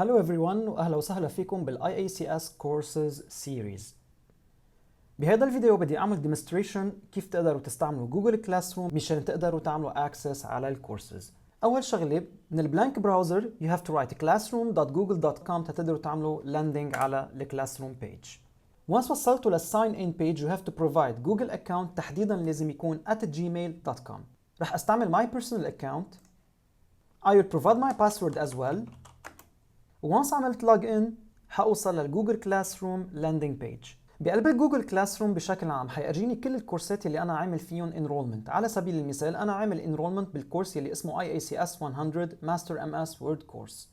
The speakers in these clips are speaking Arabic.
Hello everyone وأهلا وسهلا فيكم بال IACS Courses series. بهذا الفيديو بدي أعمل demonstration كيف تقدروا تستعملوا جوجل كلاس روم مشان تقدروا تعملوا access على الكورسز. أول شغلة من البلانك براوزر you have to write classroom.google.com تقدروا تعملوا landing على الكلاسروم page. Once وصلتوا للsign in page you have to provide Google account تحديدا لازم يكون @gmail.com. رح أستعمل my personal account. I will provide my password as well. وانس عملت لوج ان حوصل للجوجل كلاس روم لاندنج بيج. بقلب الجوجل كلاس روم بشكل عام حيجيني كل الكورسات اللي انا عامل فيهم انرولمنت. على سبيل المثال انا عامل انرولمنت بالكورس اللي اسمه IACS 100 ماستر MS وورد كورس.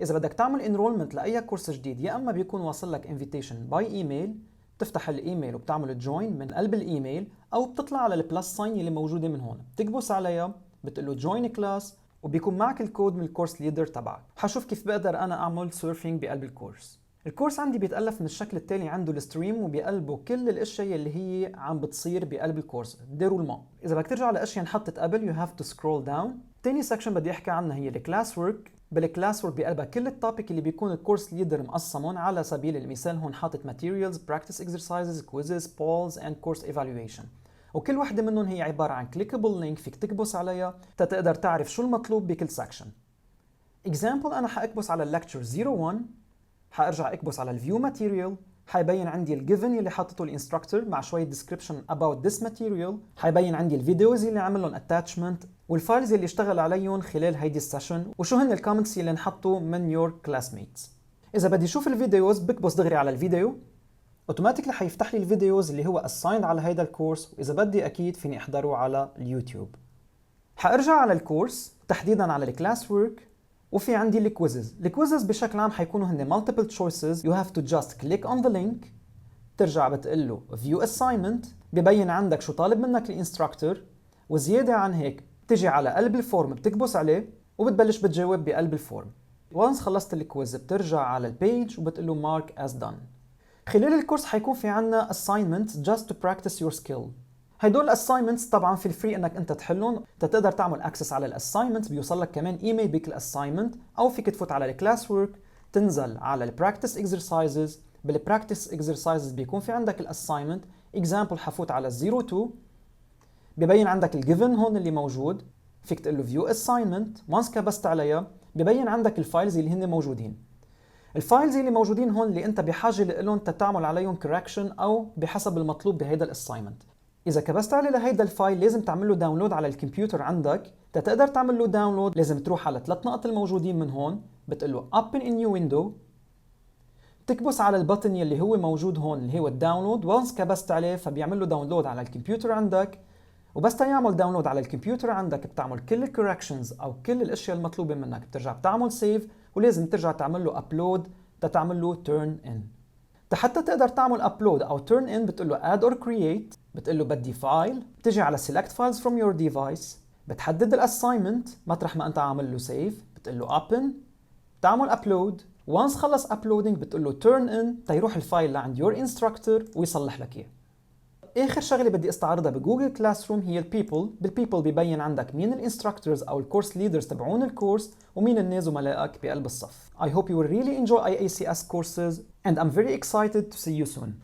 اذا بدك تعمل انرولمنت لاي كورس جديد يا اما بيكون واصل لك انفيتيشن باي ايميل، بتفتح الايميل وبتعمل جوين من قلب الايميل، او بتطلع على البلس ساين اللي موجوده من هون، بتكبس عليها بتقول له جوين كلاس وبيكون معك الكود من الكورس ليدر تبعك. حشوف كيف بقدر انا اعمل سيرفينج بقلب الكورس. الكورس عندي بيتألف من الشكل التالي، عنده الستريم وبيقلبه كل الاشياء اللي هي عم بتصير بقلب الكورس ديرولمون. اذا بدك ترجع لاشياء انحطت قبل you have to scroll down. تاني سكشن بدي احكي عنها هي الكلاس ورك. بالكلاس ورك بقلبها كل التوبيك اللي بيكون الكورس ليدر مقسمهم. على سبيل المثال هون حاطط materials, practice exercises, quizzes, polls and course evaluation. وكل وحده منهم هي عباره عن كليكبل لينك فيك تكبس عليها تقدر تعرف شو المطلوب بكل سكشن. اكزامبل انا حاكبس على الليكتشر 01، حارجع اكبس على الفيو ماتيريال، حيبين عندي الجيفن اللي حاطته الانستراكتور مع شويه ديسكريبشن about this material، حيبين عندي الفيديوز اللي عمل لهم اتاتشمنت والفايلز اللي اشتغل عليهم خلال هيدي السيشن وشو هن الكومنتس اللي انحطوا من يور كلاسميتس. اذا بدي اشوف الفيديوز بكبس دغري على الفيديو، اوتوماتيكلي حيفتح لي الفيديوز اللي هو assigned على هيدا الكورس، واذا بدي اكيد فيني احضره على اليوتيوب. حارجع على الكورس تحديدا على الكلاس ورك، وفي عندي الكويزز. الكويزز بشكل عام حيكونوا هن multiple choices. you have to just click on the link، ترجع بتقول له view assignment، ببين عندك شو طالب منك الانستراكتور، وزياده عن هيك بتجي على قلب الفورم بتكبس عليه وبتبلش بتجاوب بقلب الفورم. وانس خلصت الكويز بترجع على البيج وبتقول له mark as done. خلال الكورس حيكون في عنا assignments just to practice your skill. هدول assignments طبعا في الفري انك انت تحلهم. تقدر تعمل access على assignments، بيوصل لك كمان ايميل بك assignment، او فيك تفوت على الكلاس ورك تنزل على practice exercises. بالpractice exercises بيكون في عندك assignment. example حفوت على 02، ببين عندك الجيفن هون اللي موجود، فيك تقول له view assignment. once كبست عليها ببين عندك الفايلز اللي هن موجودين. الفايلز اللي موجودين هون اللي انت بحاجه لهم تتعمل عليهم كوركشن او بحسب المطلوب بهيدا الاساينمنت. اذا كبست عليه لهيدا الفايل لازم تعمل له داونلود على الكمبيوتر عندك. تقدر تعمل له داونلود لازم تروح على 3 نقط الموجودين من هون، بتقول له open in new window، تكبس على البطن اللي هو موجود هون اللي هو الداونلود. وانس كبست عليه فبيعمل له داونلود على الكمبيوتر عندك، وبس يعمل داونلود على الكمبيوتر عندك بتعمل كل الكوركشنز او كل الاشياء المطلوبه منك، بترجع بتعمل سيف ولازم ترجع تعمل له ابلود تتعمل له turn in. حتى تقدر تعمل ابلود او turn in بتقول له add or create، بتقول له بدي فايل، بتجي على select files from your device، بتحدد الاساينمنت مطرح ما انت عامل له سيف، بتقول له open، تعمل ابلود. وانس خلص ابلودينج بتقول له turn in تيروح الفايل لعند your instructor ويصلح لك اياه. اخر شغله بدي استعرضها بجوجل كلاس روم هي البيبل. بالبيبل ببين عندك مين الانستراكتورز او الكورس ليدرز تبعون الكورس ومين الناس زملائك بقلب الصف. I hope you will really enjoy IACS courses and I'm very excited to see you soon.